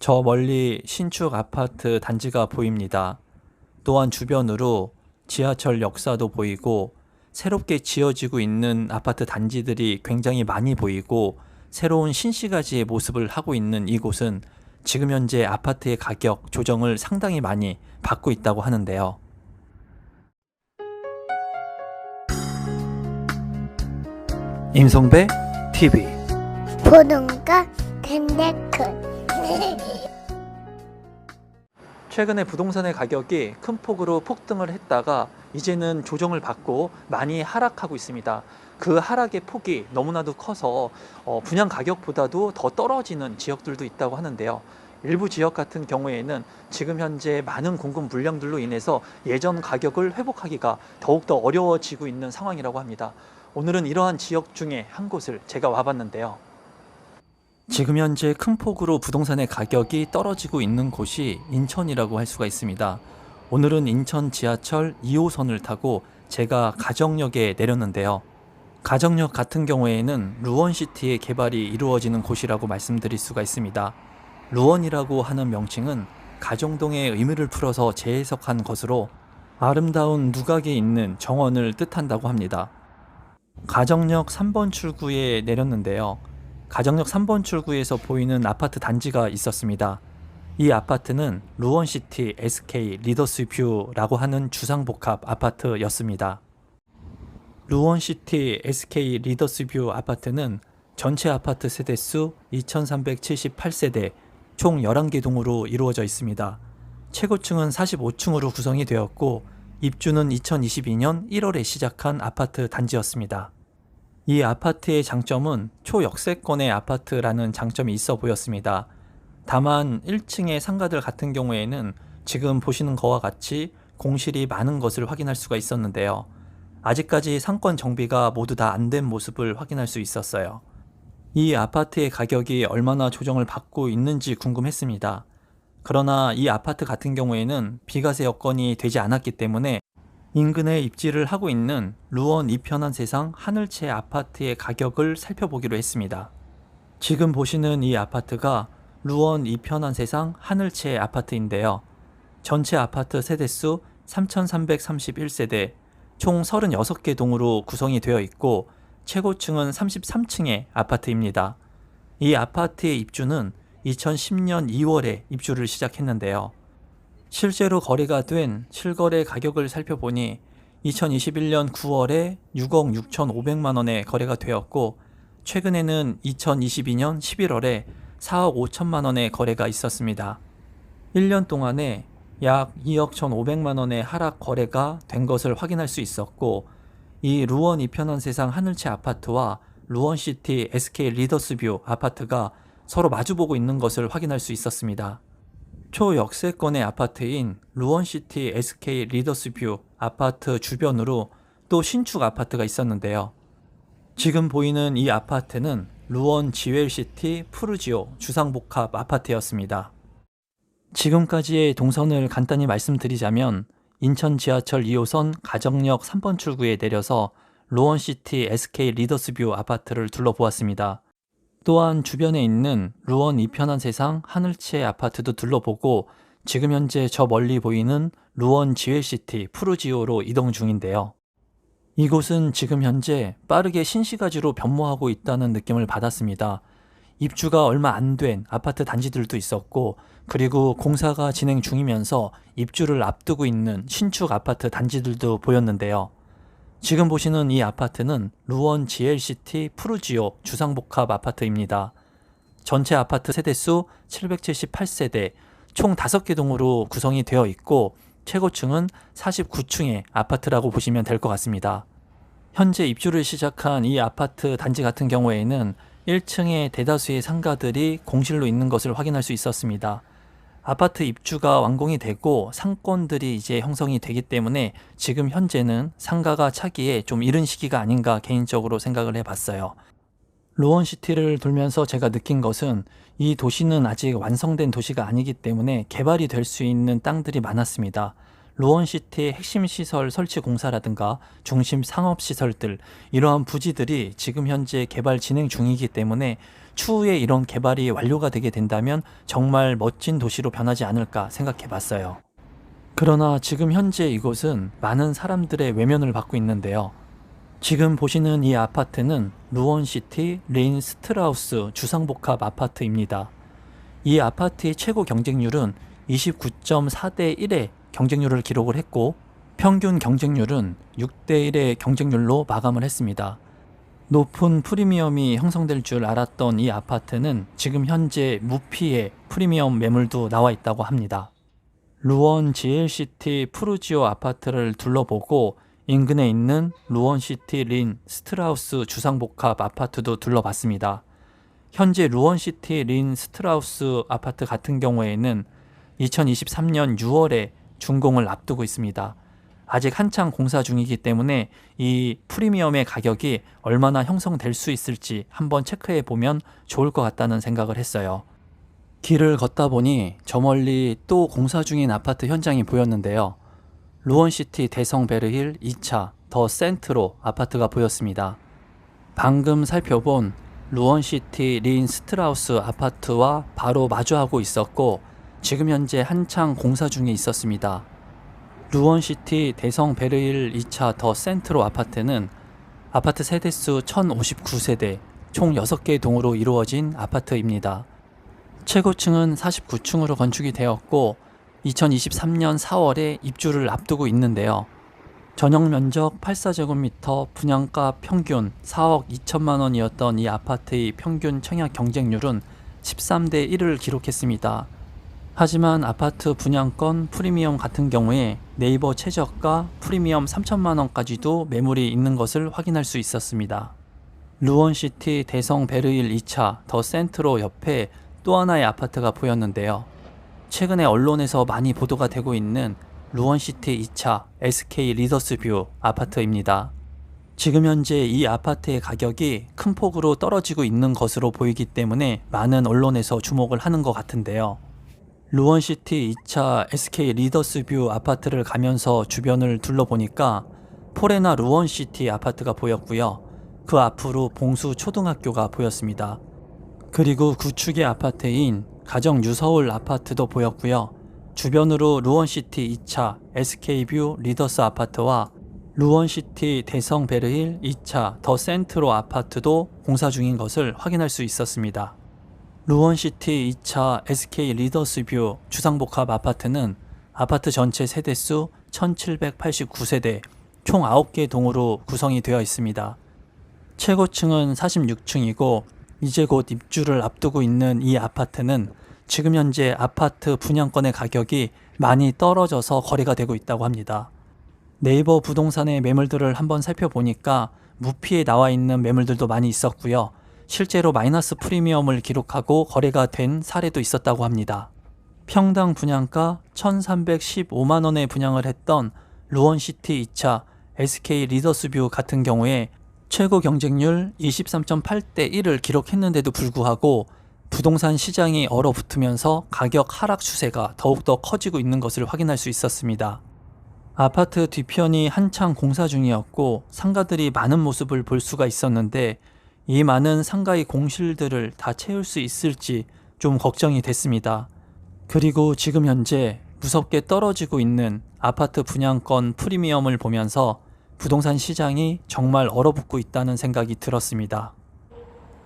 저 멀리 신축 아파트 단지가 보입니다. 또한 주변으로 지하철 역사도 보이고 새롭게 지어지고 있는 아파트 단지들이 굉장히 많이 보이고 새로운 신시가지의 모습을 하고 있는 이곳은 지금 현재 아파트의 가격 조정을 상당히 많이 받고 있다고 하는데요. 임성배 TV 보동과 캔데크 최근에 부동산의 가격이 큰 폭으로 폭등을 했다가 이제는 조정을 받고 많이 하락하고 있습니다. 그 하락의 폭이 너무나도 커서 분양 가격보다도 더 떨어지는 지역들도 있다고 하는데요. 일부 지역 같은 경우에는 지금 현재 많은 공급 물량들로 인해서 예전 가격을 회복하기가 더욱더 어려워지고 있는 상황이라고 합니다. 오늘은 이러한 지역 중에 한 곳을 제가 와봤는데요. 지금 현재 큰 폭으로 부동산의 가격이 떨어지고 있는 곳이 인천이라고 할 수가 있습니다. 오늘은 인천 지하철 2호선을 타고 제가 가정역에 내렸는데요. 가정역 같은 경우에는 루원시티의 개발이 이루어지는 곳이라고 말씀드릴 수가 있습니다. 루원이라고 하는 명칭은 가정동의 의미를 풀어서 재해석한 것으로 아름다운 누각에 있는 정원을 뜻한다고 합니다. 가정역 3번 출구에 내렸는데요. 가정역 3번 출구에서 보이는 아파트 단지가 있었습니다. 이 아파트는 루원시티 SK 리더스뷰라고 하는 주상복합 아파트였습니다. 루원시티 SK 리더스뷰 아파트는 전체 아파트 세대수 2378세대 총 11개 동으로 이루어져 있습니다. 최고층은 45층으로 구성이 되었고 입주는 2022년 1월에 시작한 아파트 단지였습니다. 이 아파트의 장점은 초역세권의 아파트라는 장점이 있어 보였습니다. 다만 1층의 상가들 같은 경우에는 지금 보시는 것과 같이 공실이 많은 것을 확인할 수가 있었는데요. 아직까지 상권 정비가 모두 다 안 된 모습을 확인할 수 있었어요. 이 아파트의 가격이 얼마나 조정을 받고 있는지 궁금했습니다. 그러나 이 아파트 같은 경우에는 비과세 여건이 되지 않았기 때문에 인근에 입지를 하고 있는 루원 이편한 세상 하늘채 아파트의 가격을 살펴보기로 했습니다. 지금 보시는 이 아파트가 루원 이편한 세상 하늘채 아파트인데요. 전체 아파트 세대수 3331세대, 총 36개 동으로 구성이 되어 있고 최고층은 33층의 아파트입니다. 이 아파트의 입주는 2010년 2월에 입주를 시작했는데요. 실제로 거래가 된 실거래 가격을 살펴보니 2021년 9월에 6억 6,500만 원에 거래가 되었고 최근에는 2022년 11월에 4억 5천만 원의 거래가 있었습니다. 1년 동안에 약 2억 1,500만 원의 하락 거래가 된 것을 확인할 수 있었고 이 루원 이편한 세상 하늘채 아파트와 루원시티 SK 리더스뷰 아파트가 서로 마주보고 있는 것을 확인할 수 있었습니다. 초역세권의 아파트인 루원시티 SK 리더스뷰 아파트 주변으로 또 신축 아파트가 있었는데요. 지금 보이는 이 아파트는 루원 지웰시티 푸르지오 주상복합 아파트였습니다. 지금까지의 동선을 간단히 말씀드리자면 인천 지하철 2호선 가정역 3번 출구에 내려서 루원시티 SK 리더스뷰 아파트를 둘러보았습니다. 또한 주변에 있는 루원 이편한 세상 하늘채 아파트도 둘러보고 지금 현재 저 멀리 보이는 루원 지웰시티 푸르지오로 이동 중인데요. 이곳은 지금 현재 빠르게 신시가지로 변모하고 있다는 느낌을 받았습니다. 입주가 얼마 안 된 아파트 단지들도 있었고 그리고 공사가 진행 중이면서 입주를 앞두고 있는 신축 아파트 단지들도 보였는데요. 지금 보시는 이 아파트는 루원 GLCT 푸르지오 주상복합 아파트입니다. 전체 아파트 세대수 778세대, 총 5개 동으로 구성이 되어 있고 최고층은 49층의 아파트라고 보시면 될 것 같습니다. 현재 입주를 시작한 이 아파트 단지 같은 경우에는 1층에 대다수의 상가들이 공실로 있는 것을 확인할 수 있었습니다. 아파트 입주가 완공이 되고 상권들이 이제 형성이 되기 때문에 지금 현재는 상가가 차기에 좀 이른 시기가 아닌가 개인적으로 생각을 해봤어요. 루원시티를 돌면서 제가 느낀 것은 이 도시는 아직 완성된 도시가 아니기 때문에 개발이 될 수 있는 땅들이 많았습니다. 루원시티의 핵심 시설 설치 공사라든가 중심 상업 시설들, 이러한 부지들이 지금 현재 개발 진행 중이기 때문에 추후에 이런 개발이 완료가 되게 된다면 정말 멋진 도시로 변하지 않을까 생각해 봤어요. 그러나 지금 현재 이곳은 많은 사람들의 외면을 받고 있는데요. 지금 보시는 이 아파트는 루원시티 린스트라우스 주상복합 아파트입니다. 이 아파트의 최고 경쟁률은 29.4대 1의 경쟁률을 기록을 했고 평균 경쟁률은 6대 1의 경쟁률로 마감을 했습니다. 높은 프리미엄이 형성될 줄 알았던 이 아파트는 지금 현재 무피의 프리미엄 매물도 나와 있다고 합니다. 루원 GLCT 푸르지오 아파트를 둘러보고 인근에 있는 루원시티 린 스트라우스 주상복합 아파트도 둘러봤습니다. 현재 루원시티 린 스트라우스 아파트 같은 경우에는 2023년 6월에 준공을 앞두고 있습니다. 아직 한창 공사 중이기 때문에 이 프리미엄의 가격이 얼마나 형성될 수 있을지 한번 체크해 보면 좋을 것 같다는 생각을 했어요. 길을 걷다 보니 저 멀리 또 공사 중인 아파트 현장이 보였는데요. 루원시티 대성베르힐 2차 더 센트로 아파트가 보였습니다. 방금 살펴본 루원시티 린 스트라우스 아파트와 바로 마주하고 있었고 지금 현재 한창 공사 중에 있었습니다. 루원시티 대성베르힐 2차 더 센트로 아파트는 아파트 세대수 1059세대 총 6개 동으로 이루어진 아파트입니다. 최고층은 49층으로 건축이 되었고 2023년 4월에 입주를 앞두고 있는데요. 전용 면적 84제곱미터, 분양가 평균 4억 2천만 원이었던 이 아파트의 평균 청약 경쟁률은 13대 1을 기록했습니다. 하지만 아파트 분양권 프리미엄 같은 경우에 네이버 최저가 프리미엄 3천만 원까지도 매물이 있는 것을 확인할 수 있었습니다. 루원시티 대성베르힐 2차 더 센트로 옆에 또 하나의 아파트가 보였는데요. 최근에 언론에서 많이 보도가 되고 있는 루원시티 2차 SK 리더스뷰 아파트입니다. 지금 현재 이 아파트의 가격이 큰 폭으로 떨어지고 있는 것으로 보이기 때문에 많은 언론에서 주목을 하는 것 같은데요. 루원시티 2차 SK 리더스뷰 아파트를 가면서 주변을 둘러보니까 포레나 루원시티 아파트가 보였고요. 그 앞으로 봉수 초등학교가 보였습니다. 그리고 구축의 아파트인 가정 유서울 아파트도 보였고요. 주변으로 루원시티 2차 SK뷰 리더스 아파트와 루원시티 대성베르힐 2차 더 센트로 아파트도 공사 중인 것을 확인할 수 있었습니다. 루원시티 2차 SK 리더스뷰 주상복합 아파트는 아파트 전체 세대수 1789세대 총 9개 동으로 구성이 되어 있습니다. 최고층은 46층이고 이제 곧 입주를 앞두고 있는 이 아파트는 지금 현재 아파트 분양권의 가격이 많이 떨어져서 거래가 되고 있다고 합니다. 네이버 부동산의 매물들을 한번 살펴보니까 무피에 나와 있는 매물들도 많이 있었고요. 실제로 마이너스 프리미엄을 기록하고 거래가 된 사례도 있었다고 합니다. 평당 분양가 1,315만 원에 분양을 했던 루원시티 2차 SK 리더스뷰 같은 경우에 최고 경쟁률 23.8대 1을 기록했는데도 불구하고 부동산 시장이 얼어붙으면서 가격 하락 추세가 더욱더 커지고 있는 것을 확인할 수 있었습니다. 아파트 뒤편이 한창 공사 중이었고 상가들이 많은 모습을 볼 수가 있었는데 이 많은 상가의 공실들을 다 채울 수 있을지 좀 걱정이 됐습니다. 그리고 지금 현재 무섭게 떨어지고 있는 아파트 분양권 프리미엄을 보면서 부동산 시장이 정말 얼어붙고 있다는 생각이 들었습니다.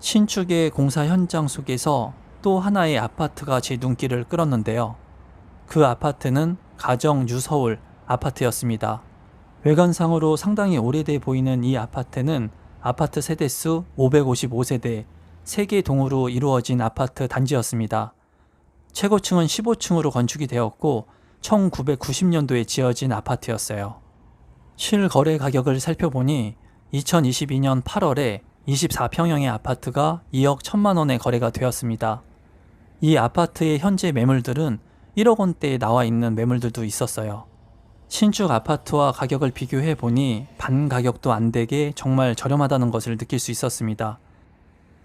신축의 공사 현장 속에서 또 하나의 아파트가 제 눈길을 끌었는데요. 그 아파트는 가정 유서울 아파트였습니다. 외관상으로 상당히 오래돼 보이는 이 아파트는 아파트 세대수 555세대 3개 동으로 이루어진 아파트 단지였습니다. 최고층은 15층으로 건축이 되었고 1990년도에 지어진 아파트였어요. 실거래 가격을 살펴보니 2022년 8월에 24평형의 아파트가 2억 1천만 원에 거래가 되었습니다. 이 아파트의 현재 매물들은 1억 원대에 나와 있는 매물들도 있었어요. 신축 아파트와 가격을 비교해 보니 반 가격도 안 되게 정말 저렴하다는 것을 느낄 수 있었습니다.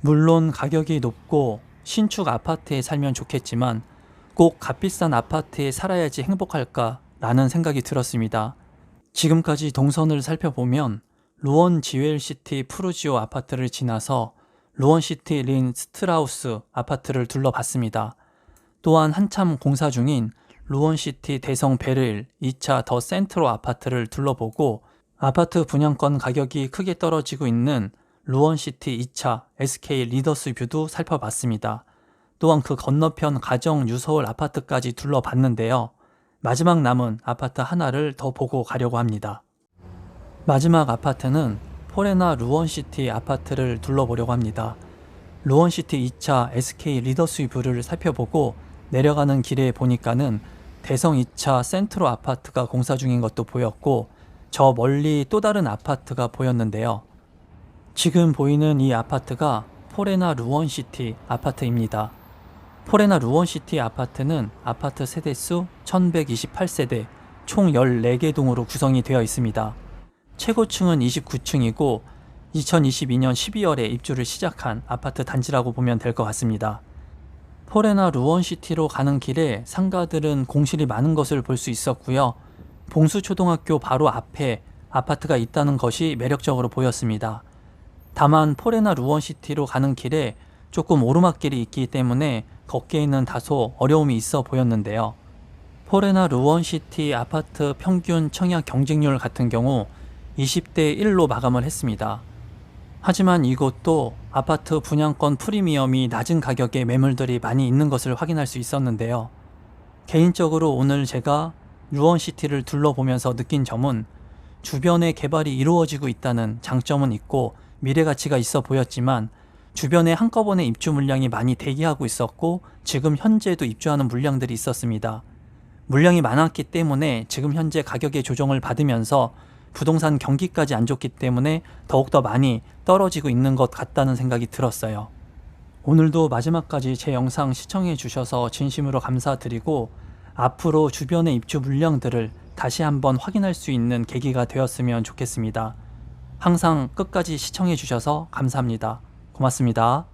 물론 가격이 높고 신축 아파트에 살면 좋겠지만 꼭 값비싼 아파트에 살아야지 행복할까라는 생각이 들었습니다. 지금까지 동선을 살펴보면 루원 GLCT 푸르지오 아파트를 지나서 루원시티 린 스트라우스 아파트를 둘러봤습니다. 또한 한참 공사 중인 루원시티 대성 베르일 2차 더 센트로 아파트를 둘러보고 아파트 분양권 가격이 크게 떨어지고 있는 루원시티 2차 SK 리더스 뷰도 살펴봤습니다. 또한 그 건너편 가정 유서울 아파트까지 둘러봤는데요. 마지막 남은 아파트 하나를 더 보고 가려고 합니다. 마지막 아파트는 포레나 루원시티 아파트를 둘러보려고 합니다. 루원시티 2차 SK 리더스 뷰를 살펴보고 내려가는 길에 보니까는 대성 2차 센트로 아파트가 공사 중인 것도 보였고 저 멀리 또 다른 아파트가 보였는데요. 지금 보이는 이 아파트가 포레나 루원시티 아파트입니다. 포레나 루원시티 아파트는 아파트 세대수 1128세대 총 14개 동으로 구성이 되어 있습니다. 최고층은 29층이고 2022년 12월에 입주를 시작한 아파트 단지라고 보면 될 것 같습니다. 포레나 루원시티로 가는 길에 상가들은 공실이 많은 것을 볼 수 있었고요. 봉수초등학교 바로 앞에 아파트가 있다는 것이 매력적으로 보였습니다. 다만 포레나 루원시티로 가는 길에 조금 오르막길이 있기 때문에 걷기에는 다소 어려움이 있어 보였는데요. 포레나 루원시티 아파트 평균 청약 경쟁률 같은 경우 20대 1로 마감을 했습니다. 하지만 이곳도 아파트 분양권 프리미엄이 낮은 가격에 매물들이 많이 있는 것을 확인할 수 있었는데요. 개인적으로 오늘 제가 루원시티를 둘러보면서 느낀 점은 주변에 개발이 이루어지고 있다는 장점은 있고 미래 가치가 있어 보였지만 주변에 한꺼번에 입주 물량이 많이 대기하고 있었고 지금 현재도 입주하는 물량들이 있었습니다. 물량이 많았기 때문에 지금 현재 가격의 조정을 받으면서 부동산 경기까지 안 좋기 때문에 더욱더 많이 떨어지고 있는 것 같다는 생각이 들었어요. 오늘도 마지막까지 제 영상 시청해 주셔서 진심으로 감사드리고 앞으로 주변의 입주 물량들을 다시 한번 확인할 수 있는 계기가 되었으면 좋겠습니다. 항상 끝까지 시청해 주셔서 감사합니다. 고맙습니다.